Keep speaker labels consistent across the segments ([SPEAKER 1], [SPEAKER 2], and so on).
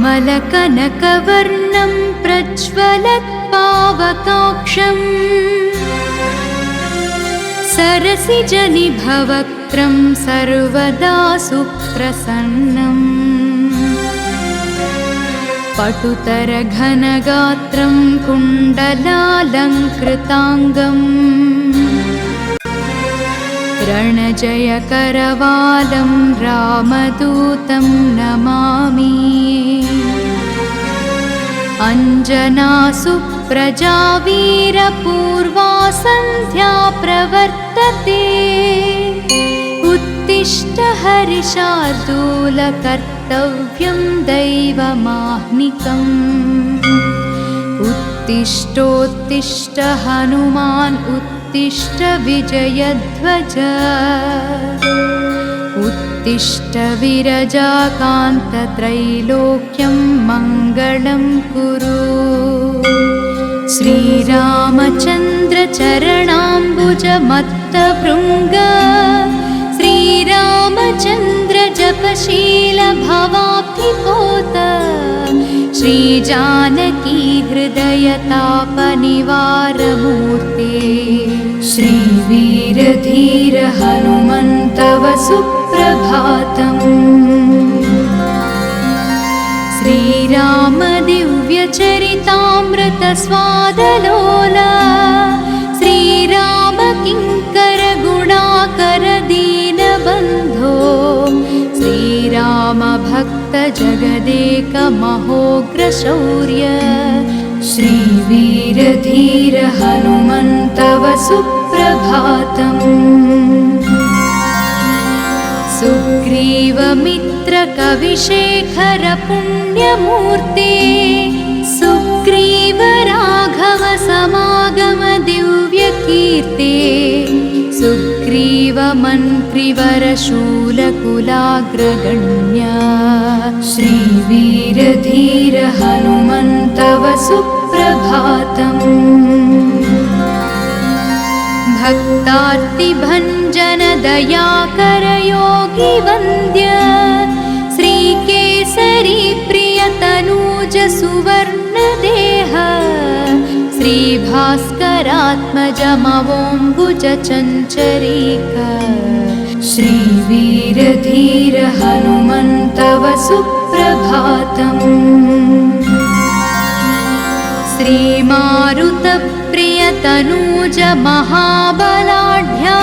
[SPEAKER 1] कमलकनकवर्णं प्रज्वलत्पावकाक्षम् सरसिजनिभवक्त्रं सर्वदा सुप्रसन्नम् पटुतरघनगात्रं कुण्डलालङ्कृताङ्गम् रणजयकरवालं रामदूतं नमामि अञ्जनासुप्रजा वीरपूर्वा सन्ध्या प्रवर्तते उत्तिष्ठ हरिशार्दूल कर्तव्यं दैवमाह्निकम् उत्तिष्ठोत्तिष्ठ हनुमान् उत्तिष्ठ विजयध्वज उत्तिष्ठ विरजाकान्तत्रैलोक्यं मङ्गलं कुरु श्रीरामचन्द्र चरणाम्बुजमत्तभृङ्ग श्रीरामचन्द्र जपशील भवाब्धिपोत श्रीजानकी हृदयतापनिवारमूर्ते श्रीवीरधीर हनुमन्तव सुप्रभातम् श्रीरामदिव्यचरितामृत स्वादलोला श्रीराम किङ्कर गुणाकर दीनबन्धो श्रीराम भक्त जगदेक महोग्रशौर्य श्रीवीरधीर हनुमन्तव सुप्रभातम् सुग्रीवमित्र कविशेखर पुण्यमूर्ते सुग्रीव राघव समागम दिव्यकीर्ते सुग्रीव मन्त्रिवर शूलकुलाग्रगण्य श्रीवीरधीर हनुमन्तव सुप्रभातम् भक्तार्तिभञ्जन दयाकर योगी वन्द्य श्रीकेसरी प्रियतनूज सुवर्णदेह श्रीभास्करात्मज मवोम्बुज चञ्चरीक श्रीवीरधीर हनुमन्तव सुप्रभातम् श्रीमारुतप्रियतनूज महाबलाढ्या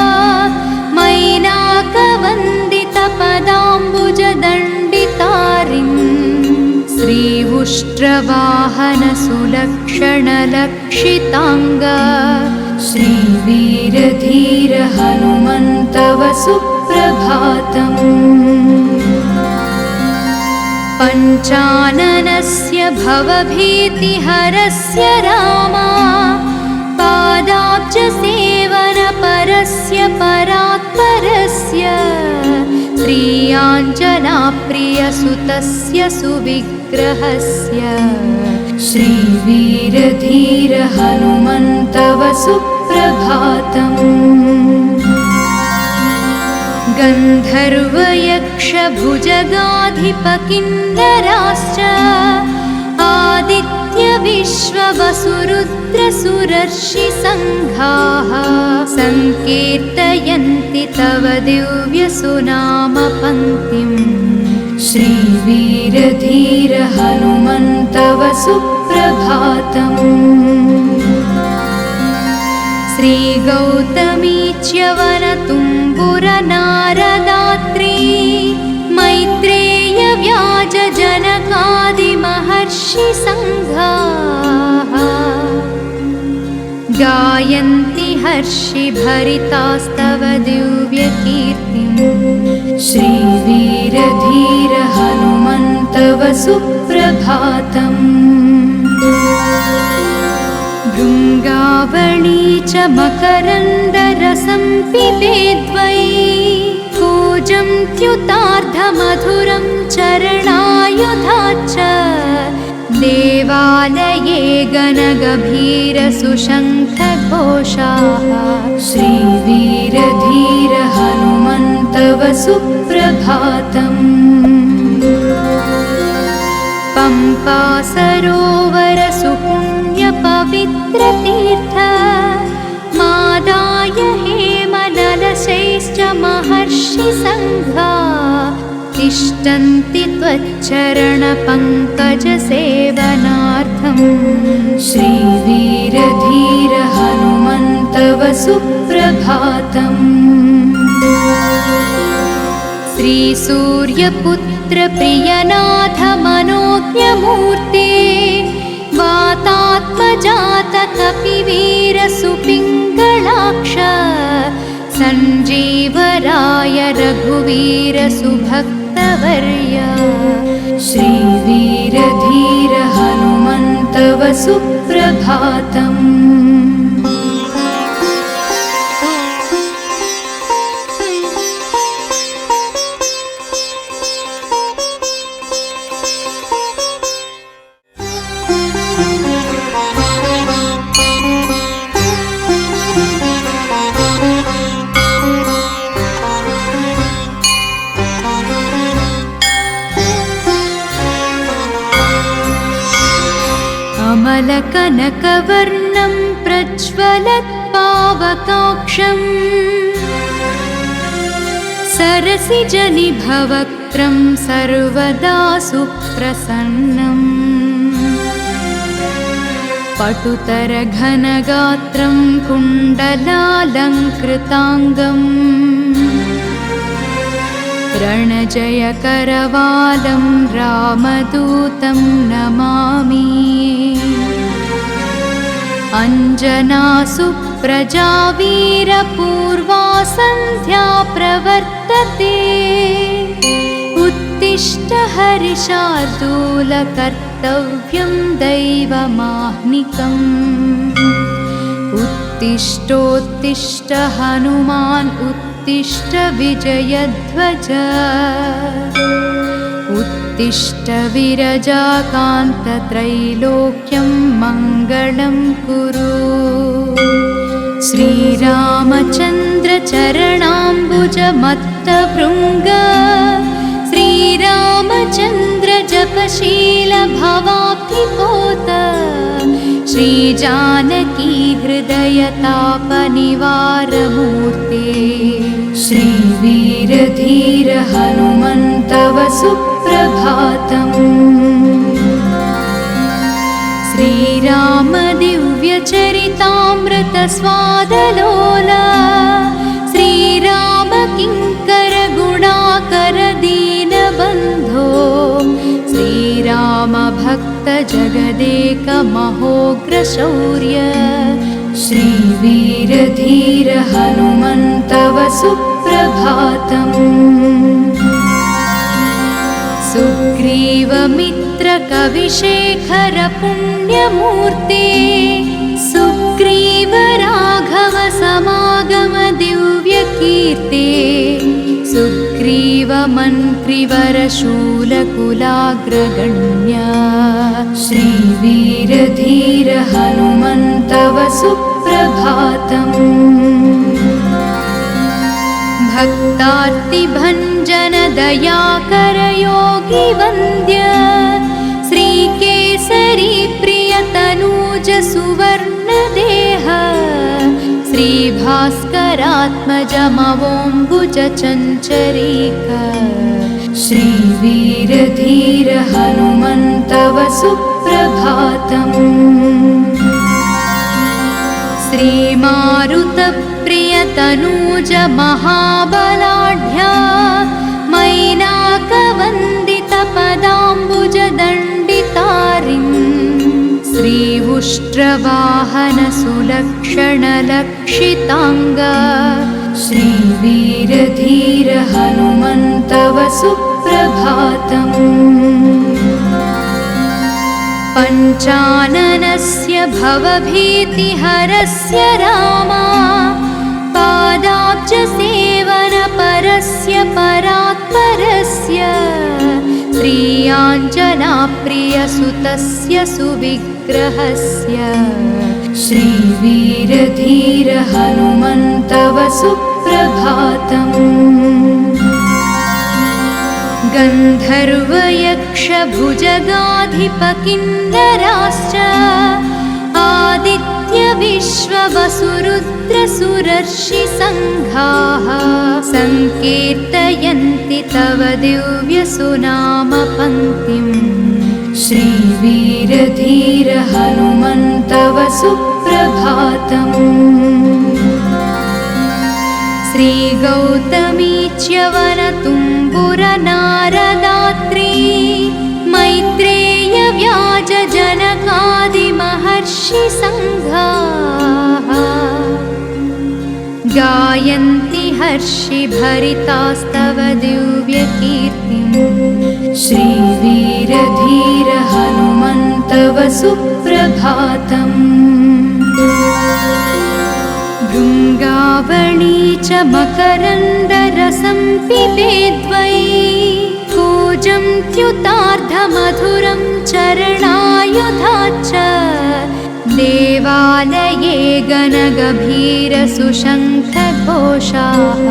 [SPEAKER 1] मैनाकवन्दितपदाम्बुजदण्डितारिन् श्री उष्ट्रवाहन सुलक्षणलक्षिताङ्ग श्रीवीरधीर हनुमन्तव सुप्रभातम् पञ्चाननस्य भवभीतिहरस्य रामा पादाब्जसेवनपरस्य परात्परस्य श्रीयाञ्जनाप्रियसुतस्य सुविग्रहस्य श्रीवीरधीर हनुमन्तव सुप्रभातम् गन्धर्वयक्षभुजगाधिपकिन्नराश्च आदित्यविश्ववसुरुद्रसुरर्षिसङ्घाः सङ्कीर्तयन्ति तव दिव्यसुनामपङ्क्तिम् श्रीवीरधीर हनुमन्तव सुप्रभातम् श्रीगौतमी च्यवनतुम्बुरनारदात्री मैत्रेय व्याजजनकादिमहर्षिसङ्घाः गायन्ति हर्षिभरितास्तव दिव्यकीर्तिम् श्रीवीरधीर हनुमन्तव सुप्रभातम् भृङ्गावळी च मकरन्दरसं पिबेद्वै कूजं त्युतार्धमधुरं चरणायुधा च देवालये गणगभीरसुशङ्खघोषाः श्रीवीरधीर हनुमन्तव सुप्रभातम् पं सरोवर सुपुण्यपवित्रतीर्थ मादाय हेमललशैश्च महर्षिसङ्घा तिष्ठन्ति त्वच्चरणपङ्कजसेवनार्थम्। श्रीवीरधीर हनुमन्तव सुप्रभातम्। श्रीसूर्यपुत्र प्रियनाथ मनोज्ञमूर्ते वातात्मजात कपिवीर सुपिङ्गलाक्ष सञ्जीवराय रघुवीर सुभक्तवर्य। श्रीवीरधीर हनुमन्तव सुप्रभातम्। अमलकनकवर्णं प्रज्वलत्पावकाक्षम् सरसिजनिभवक्त्रं सर्वदा सुप्रसन्नम्। पटुतरघनगात्रं कुण्डलालङ्कृताङ्गम् रणजयकरवालं रामदूतं नमामि। अञ्जनासुप्रजा वीरपूर्वा सन्ध्या प्रवर्तते उत्तिष्ठ हरिशार्दूल कर्तव्यं दैवमाह्निकम्। उत्तिष्ठोत्तिष्ठ हनुमान् उत्तिष्ठ विजयध्वज उत्तिष्ठ विरजाकान्त त्रैलोक्यं मङ्गलं कुरु। श्रीरामचन्द्र चरणाम्बुज मत्तभृङ्ग श्रीरामचन्द्र जपशील भवाब्धिपोत श्रीजानकी हृदय तापनिवारमूर्ते। श्रीवीरधीर हनुमन्तव सुप्रभातम्। श्रीराम दिव्यचरितामृत स्वादलोला श्रीराम किङ्कर गुणाकर दीनबन्धो श्रीराम भक्त जगदेक महोग्र शौर्य। श्रीवीरधीर हनुमन्तव सुप्रभातम्। सुग्रीवमित्र कविशेखर पुण्यमूर्ते सुग्रीव राघव समागम दिव्यकीर्ते सुग्रीव मन्त्रिवर शूलकुलाग्रगण्य। श्रीवीरधीर हनुमन्तव सुप्रभातम्। भक्तार्तिभञ्जन दयाकर योगी वन्द्य श्रीकेसरी प्रियतनूज सुवर्णदेह श्रीभास्करात्मजमवोम्बुज चञ्चरीक। श्रीवीरधीर हनुमन्तव सुप्रभातम्। श्रीमारुतप्रियतनूज महाबलाढ्या मैनाकवन्दित पदाम्बुजदण्डितारिन् श्रीवुष्ट्रवाहन सुलक्षण लक्षिताङ्ग। श्रीवीरधीर हनुमन्तव सुप्रभातम्। पञ्चाननस्य भवभीतिहरस्य रामा पादाब्जसेवनपरस्य परात्परस्य श्रीयाञ्जनाप्रियसुतस्य सुविग्रहस्य। श्रीवीरधीर हनुमन्तव सुप्रभातम्। गन्धर्वयक्षभुजगाधिपकिन्नराश्च आदित्यविश्ववसुरुद्रसुरर्षिसङ्घाः सङ्कीर्तयन्ति तव दिव्यसुनामपङ्क्तिम्। श्रीवीरधीर हनुमन्तव सुप्रभातम्। श्रीगौतमी च्यवनतुम्बुरनारदात्री मैत्रेयव्याजजनकादिमहर्षिसङ्घाः गायन्ति हर्षिभरितास्तव दिव्यकीर्तिम्। श्रीवीरधीर हनुमन्तव सुप्रभातम्। भृङ्गावळी च मकरन्दरसं पिबेद्वै कूजं द्युतार्धमधुरं चरणायुधाच्च देवालये गणगभीरसुशङ्खघोषाः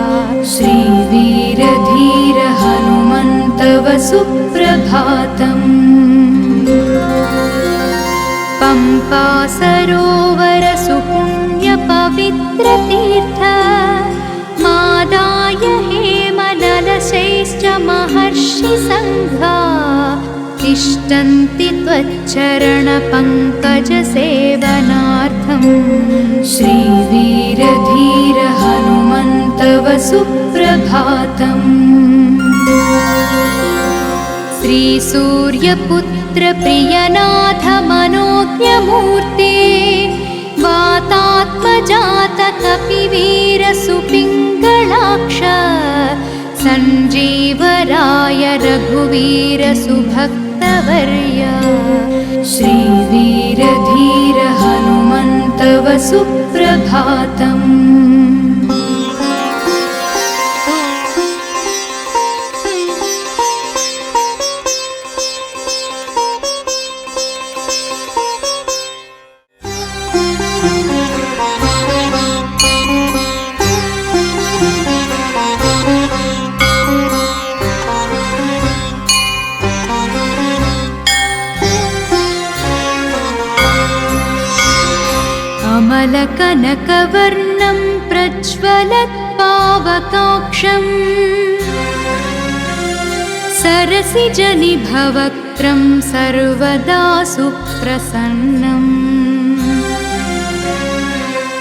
[SPEAKER 1] श्रीवीरधीर हनुमन्तव सुप्रभातम्। पम्पा सरोवर सुपुण्यपवित्रतीर्थ मादाय हेमललशैश्च महर्षिसङ्घा तिष्ठन्ति त्वच्चरणपङ्कजसेवनार्थम्। श्रीवीरधीर हनुमन्तव सुप्रभातम्। श्रीसूर्यपुत्र प्रियनाथ मनोज्ञमूर्ते वातात्मजात कपिवीर सुपिङ्गलाक्ष सञ्जीवराय रघुवीर सुभक्तवर्य श्रीवीरधीर हनुमन्तव सुप्रभातम्। कनकवर्णं प्रज्वलत्पावकाक्षम् सरसिजनिभवक्त्रं सर्वदा सुप्रसन्नम्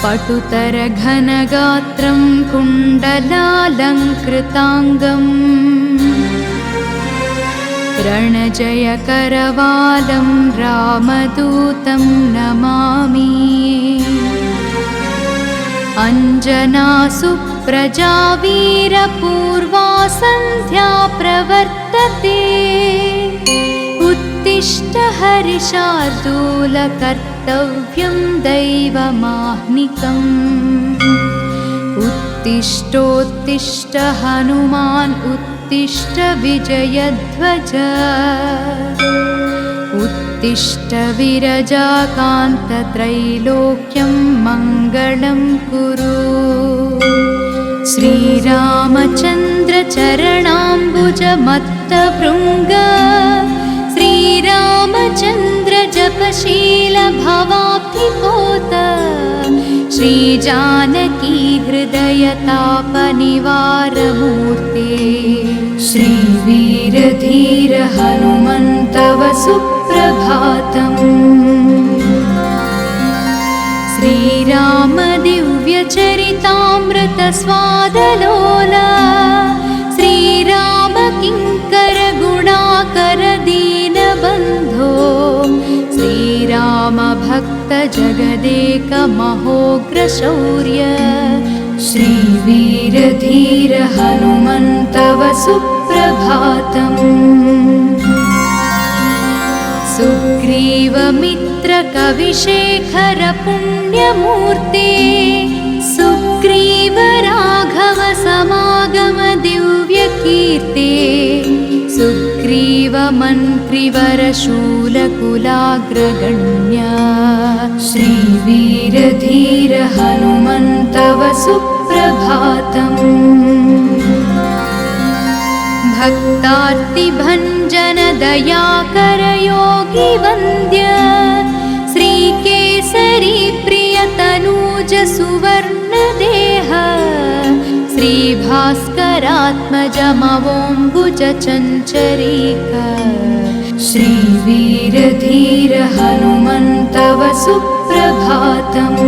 [SPEAKER 1] पटुतरघनगात्रं कुण्डलालङ्कृताङ्गम् रणजयकरवालं रामदूतं नमामि। अञ्जनासु प्रजावीरपूर्वा सन्ध्या प्रवर्तते उत्तिष्ठ हरिशार्दूल कर्तव्यं दैवमाह्निकम्। उत्तिष्ठोत्तिष्ठ हनुमान् उत्तिष्ठ विजयध्वज उत्तिष्ठ विरजाकान्त त्रैलोक्यं मङ्गलं कुरु। श्रीरामचन्द्र चरणाम्बुजमत्तभृङ्ग श्रीरामचन्द्र जपशील भवाब्धिपोत श्रीजानकी हृदयतापनिवारमूर्ते श्रीवीरधीर हनुमन्तव सुप्रभातम्। श्रीराम दिव्यचरितामृत स्वादलोला श्रीराम किङ्कर गुणाकर दीनबन्धो श्रीराम भक्त जगदेक महोग्र शौर्य श्रीवीरधीर हनुमन्तव सुप्रभातम्। सुग्रीवमित्र कविशेखर पुण्यमूर्ते सुग्रीव राघव समागम दिव्यकीर्ते सुग्रीव मन्त्रिवर शूलकुलाग्रगण्य श्रीवीरधीर हनुमन्तव सुप्रभातम्। भक्तार्तिभञ्जन दयाकर योगी वन्द्य श्रीकेसरी प्रियतनूज सुवर्णदेह श्रीभास्करात्मजमवोम्बुज चञ्चरीक श्रीवीरधीर हनुमन्तव सुप्रभातम्।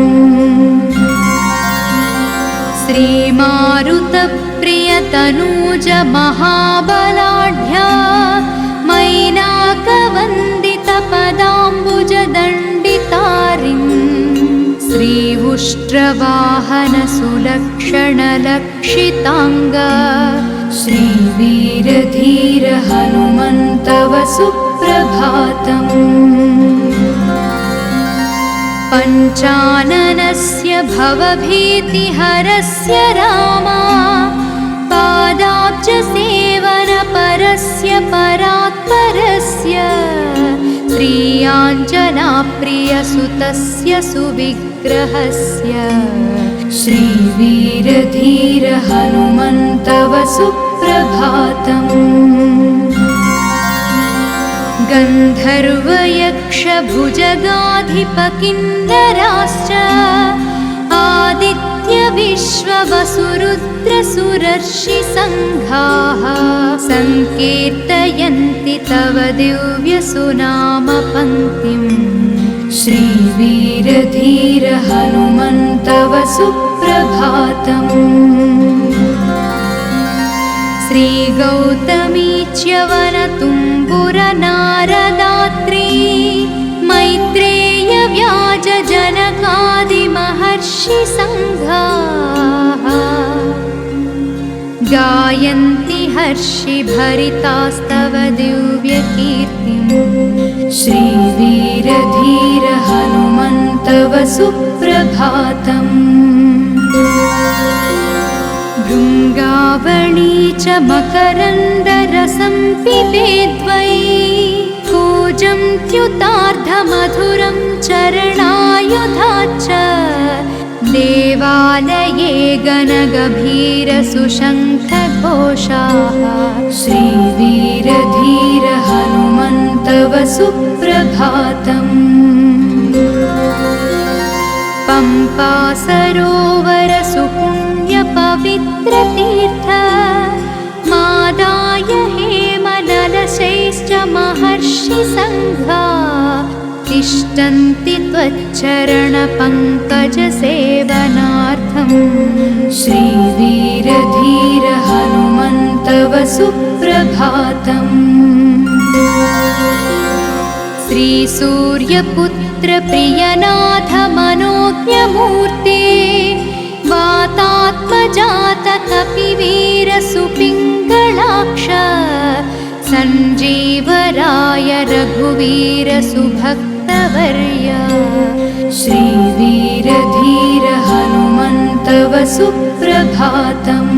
[SPEAKER 1] श्रीमारुतप्रियतनूज महाबलाढ्या मैनाकवन्दितपदाम्बुज दण्डितारिन् श्रीउष्ट्रवाहन सुलक्षणलक्षिताङ्ग श्रीवीरधीर हनुमन्तव सुप्रभातम्। पञ्चाननस्य भवभीतिहरस्य रामा पादाब्जसेवनपरस्य परात्परस्य श्रीयाञ्जनाप्रियसुतस्य सुविग्रहस्य श्रीवीरधीर हनुमन्तव सुप्रभातम्। गन्धर्वयक्षभुजगाधिपकिन्नराश्च आदित्यविश्ववसुरुद्रसुरर्षिसङ्घाः सङ्कीर्तयन्ति तव दिव्यसुनामपङ्क्तिम् श्रीवीरधीर हनुमन्तव सुप्रभातम्। श्रीगौतमी च्यवनतुम्बुरनारदात्री मैत्रेय व्याजजनकादिमहर्षिसङ्घाः गायन्ति हर्षिभरितास्तव दिव्यकीर्तिम् श्रीवीरधीर हनुमन्तव सुप्रभातम्। भृङ्गावळी च मकरन्दरसं पिबेद्वै कूजं त्युतार्धमधुरं चरणायुधाच्च देवालये गणगभीरसुशङ्खघोषाः श्रीवीरधीर हनुमन्तव सुप्रभातम्। पम्पा सरोवर सुपुण्यपवित्रतीर्थ मादाय हेमनलशैश्च महर्षिसङ्घा तिष्ठन्ति त्वच्चरणपङ्कजसेवनार्थम् श्रीवीरधीर हनुमन्तव सुप्रभातम्। श्रीसूर्यपुत्र प्रियनाथ मनोज्ञमूर्ते वातात्मजात कपिवीर सुपिङ्गलाक्ष सञ्जीवराय रघुवीर सुभक्तवर्य श्रीवीरधीर हनुमन्तव सुप्रभातम्।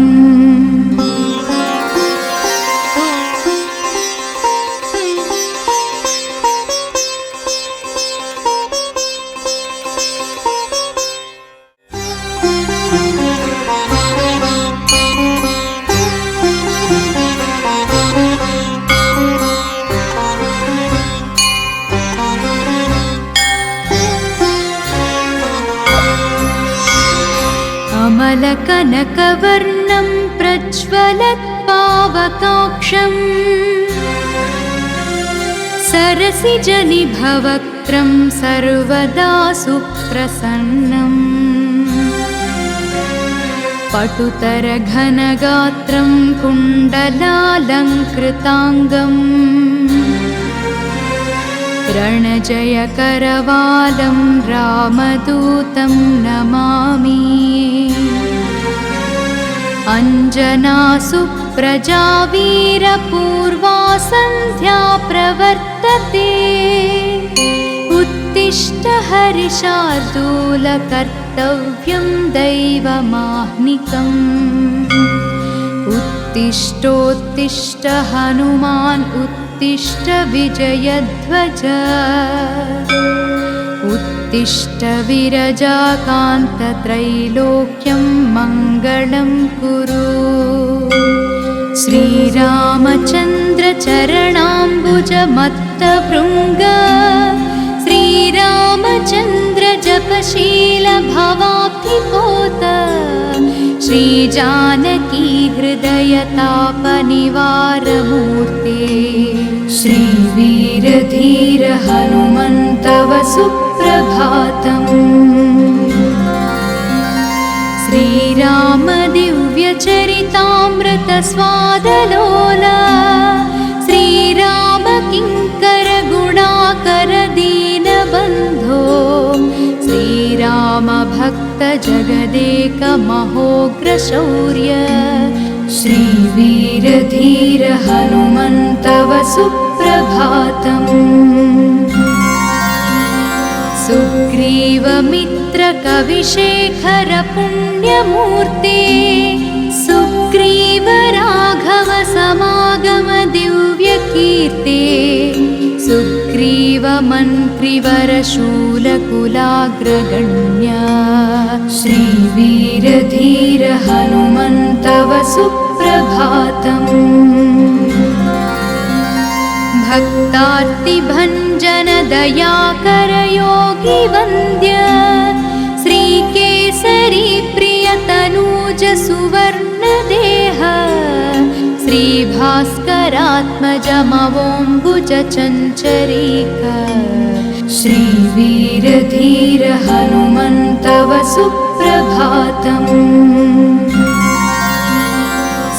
[SPEAKER 1] अमलकनकवर्णं प्रज्वलत्पावकाक्षं सरसिजनिभवक्त्रं सर्वदा सुप्रसन्नम् पटुतरघनगात्रं कुण्डलालङ्कृताङ्गम् रणजयकरवालं रामदूतं नमामि अञ्जनासुप्रजा वीरपूर्वा सन्ध्या प्रवर्तते उत्तिष्ठ हरिशार्दूल कर्तव्यं दैवमाह्निकम् उत्तिष्ठोत्तिष्ठ हनुमान् उत्तिष्ठ विजयध्वज उत्तिष्ठ विरजाकान्त त्रैलोक्यं मङ्गलं कुरु श्रीरामचन्द्र चरणाम्बुजमत्तभृङ्ग श्रीरामचन्द्र जपशील भवाब्धिपोत श्रीजानकी हृदयतापनिवारमूर्ते श्रीवीरधीर हनुमन्तव सुप्रभातम्। श्रीराम दिव्यचरितामृत स्वादलोला श्रीराम किङ्कर गुणाकर दीनबन्धो श्रीराम भक्त जगदेक महोग्रशौर्य श्रीवीरधीर हनुमन्तव सुप्रभातम्। सुग्रीवमित्र कविशेखर पुण्यमूर्ते सुग्रीव राघव समागम दिव्यकीर्ते सुग्रीव मन्त्रिवर शूलकुलाग्रगण्य श्रीवीरधीर हनुमन्तव सुप्रभातम्। भक्तार्तिभञ्जन दयाकर योगी वन्द्य श्रीकेसरी प्रियतनूज सुवर्णदेह श्रीभास्करात्मजमवोम्बुज चञ्चरीक श्रीवीरधीर हनुमन्तव सुप्रभातम्।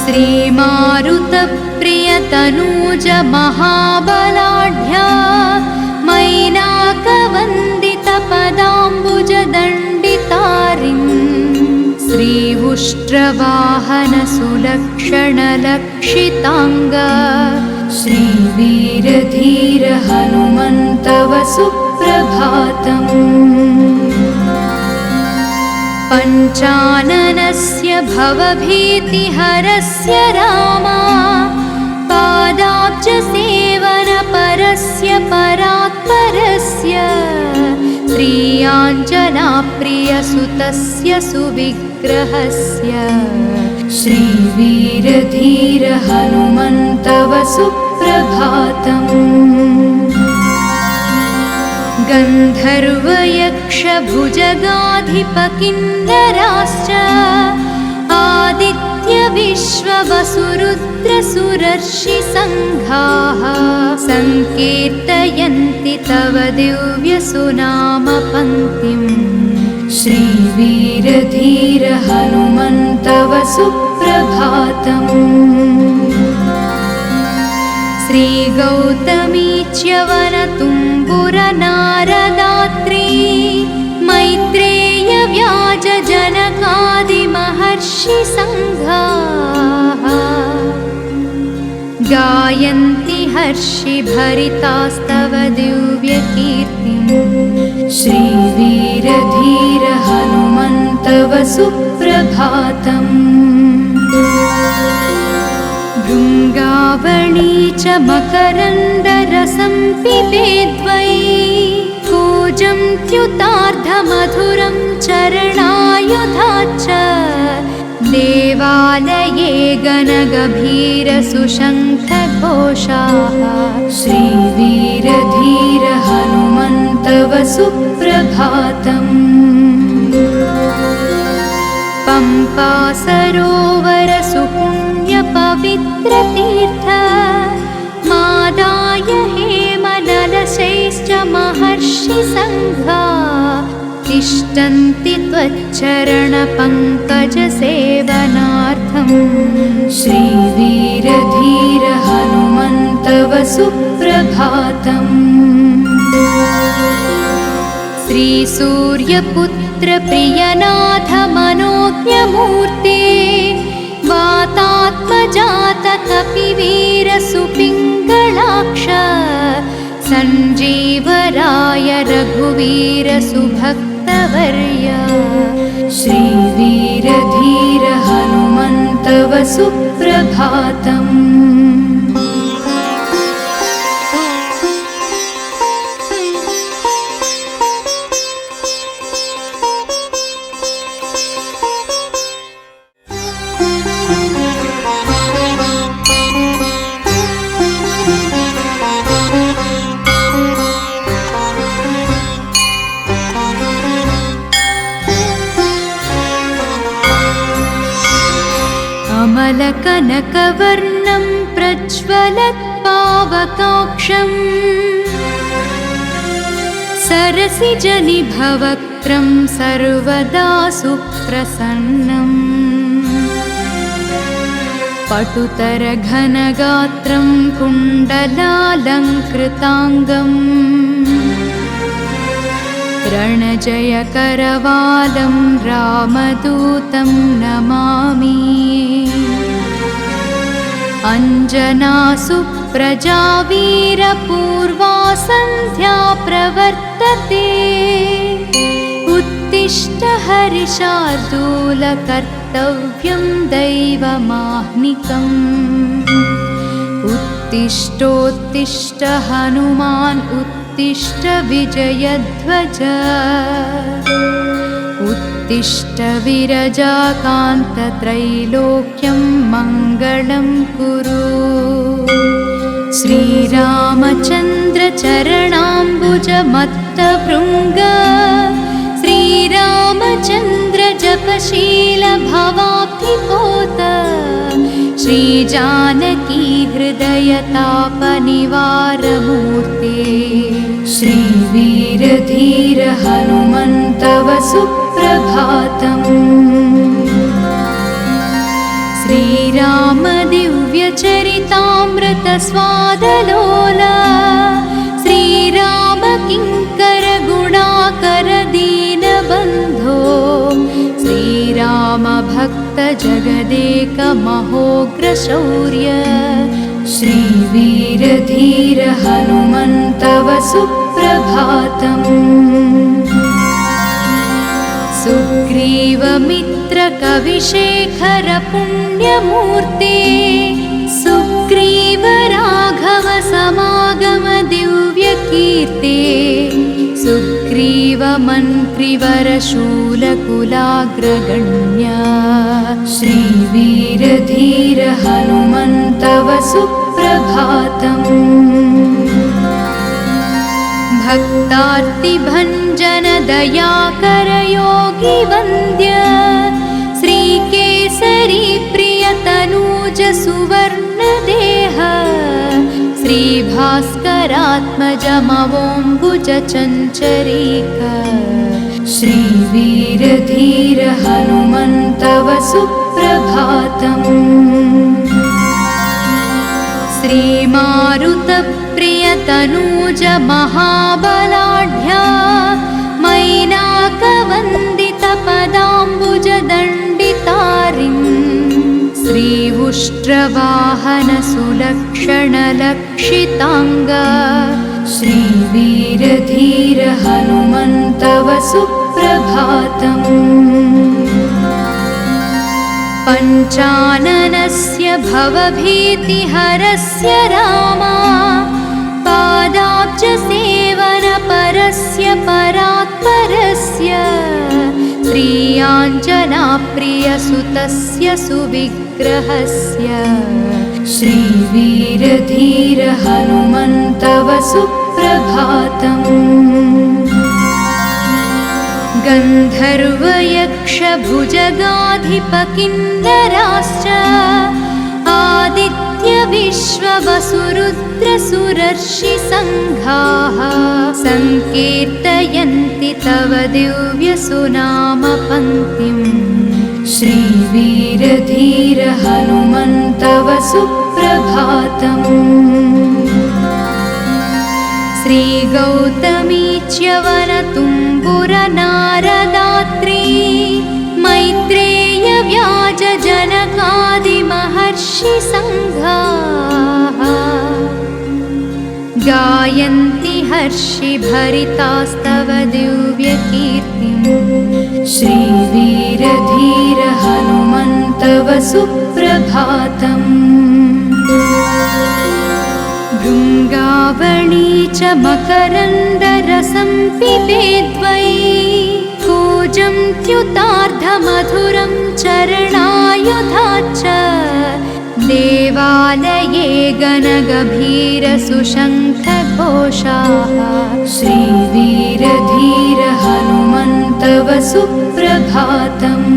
[SPEAKER 1] श्रीमारुतप्रियतनूज महाबलाढ्या मैनाकवन्दितपदाम्बुजदण्डितारिन् श्रीउष्ट्रवाहन सुलक्षणलक्षिताङ्ग श्रीवीरधीर हनुमन्तव सुप्रभातम्। पञ्चाननस्य भवभीतिहरस्य रामा पादाब्जसेवनपरस्य परात्परस्य श्रीयाञ्जनाप्रियसुतस्य सुविग्रहस्य श्रीवीरधीर हनुमन्तव सुप्रभातम्। गन्धर्वयक्षभुजगाधिपकिन्नराश्च आदित्यविश्ववसुरुद्रसुरर्षिसङ्घाः सङ्कीर्तयन्ति तव दिव्यसुनामपङ्क्तिम् श्रीवीरधीर हनुमन्तव सुप्रभातम्। श्रीगौतमी च्यवनतुम्बुरनारदात्री मैत्रेय व्याजजनकादिमहर्षिसङ्घाः गायन्ति हर्षिभरितास्तव दिव्यकीर्तिम् श्रीवीरधीर हनुमन्तव सुप्रभातम्। भृङ्गावळी च मकरन्दरसं पिबेद्वै कूजं त्युतार्धमधुरं चरणायुधाच्च देवालये गणगभीरसुशङ्खघोषाः श्रीवीरधीर हनुमन्तव सुप्रभातम्। पम्पा सरोवर सुपुण्यपवित्रतीर्थ मादाय हेमनलशैश्च महर्षिसङ्घा तिष्ठन्ति त्वच्चरणपङ्कजसेवनार्थं श्रीवीरधीर हनुमन्तव सुप्रभातम्। श्रीसूर्यपुत्र प्रियनाथ मनोज्ञमूर्ते वातात्मजात कपिवीर सुपिङ्गलाक्ष सञ्जीवराय रघुवीर सुभक्तवर्य श्रीवीरधीर हनुमन्तव सुप्रभातम्। श्यामलकनकवर्णं प्रज्वलत्पावकाक्षम् सरसिजनिभवक्त्रं सर्वदा सुप्रसन्नम् पटुतरघनगात्रं कुण्डलालङ्कृताङ्गम् रणजयकरवालं रामदूतं नमामि अञ्जनासुप्रजा वीरपूर्वा सन्ध्या प्रवर्तते उत्तिष्ठ हरिशार्दूल कर्तव्यं दैवमाह्निकम् उत्तिष्ठोत्तिष्ठ हनुमान् उत्तिष्ठ विजयध्वज उत्तिष्ठ विरजाकान्तत्रैलोक्यं मङ्गलं कुरु श्रीरामचन्द्र चरणाम्बुजमत्तभृङ्ग श्रीरामचन्द्र जपशील भवाब्धिपोत श्रीजानकी हृदयतापनिवारमूर्ते श्रीवीरधीर हनुमन्तव सुप्रभातम् श्रीराम दिव्यचरितामृत स्वादलोला श्रीराम किङ्कर गुणाकर दीनबन्धो श्रीराम भक्त जगदेक महोग्र शौर्य श्रीवीरधीर हनुमन्तव सुप्रभातम् सुग्रीवमित्र कविशेखर पुण्यमूर्ते सुग्रीव राघव समागम दिव्यकीर्ते सुग्रीव मन्त्रिवर शूलकुलाग्रगण्य श्रीवीरधीर हनुमन्तव सुप्रभातम् भक्तार्तिभञ्जन दयाकर योगी वन्द्य श्रीकेसरी प्रियतनूज सुवर्णदेह श्रीभास्करात्मजमवोम्बुज चञ्चरीक श्रीवीरधीर हनुमन्तव सुप्रभातम् श्रीमारुतप्रियतनूज महाबलाढ्या मैनाकवन्दितपदाम्बुजदण्डितारिन् श्रीउष्ट्रवाहन सुलक्षणलक्षिताङ्ग श्रीवीरधीर हनुमन्तव सुप्रभातम् पञ्चाननस्य भवभीतिहरस्य रामा पादाब्जसेवनपरस्य परात्परस्य श्रीयाञ्जनाप्रियसुतस्य सुविग्रहस्य श्रीवीरधीर हनुमन्तव सुप्रभातम् गन्धर्वयक्षभुजगाधिपकिन्नराश्च आदित्यविश्ववसुरुद्रसुरर्षिसङ्घाः सङ्कीर्तयन्ति तव दिव्यसुनामपङ्क्तिम् श्रीवीरधीर हनुमन्तव सुप्रभातम् श्रीगौतमी च्यवनतुम्बुरनारदात्री मैत्रेय व्याजजनकादिमहर्षिसङ्घाः गायन्ति हर्षिभरितास्तव दिव्यकीर्तिम् श्रीवीरधीर हनुमन्तव सुप्रभातम् भृङ्गावणी च मकरन्दरसं पिबेद्वै कूजं त्युतार्धमधुरं चरणायुधाच्च देवालये गणगभीरसुशङ्खघोषाः श्रीवीरधीर हनुमन्तव सुप्रभातम्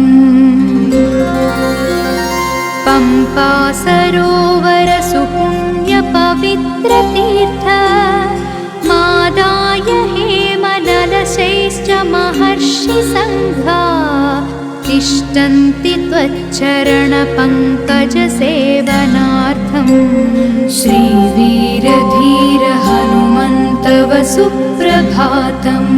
[SPEAKER 1] कृपा सरोवर सुपुण्यपवित्रतीर्थ मादाय हेमनलशैश्च महर्षिसङ्घा तिष्ठन्ति त्वच्चरणपङ्कजसेवनार्थम् श्रीवीरधीर हनुमन्तव सुप्रभातम्।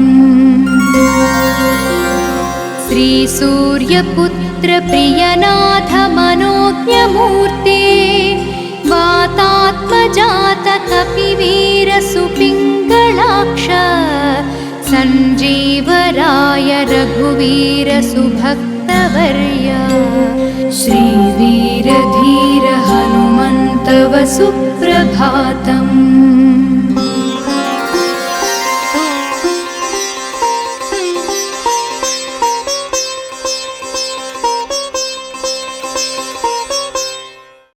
[SPEAKER 1] श्रीसूर्यपुत्र प्रियनाथ मनोज्ञमूर्ते वातात्मजात कपिवीर सुपिङ्गलाक्ष सञ्जीवराय रघुवीर सुभक्तवर्य श्रीवीरधीर हनुमन्तव सुप्रभातम्।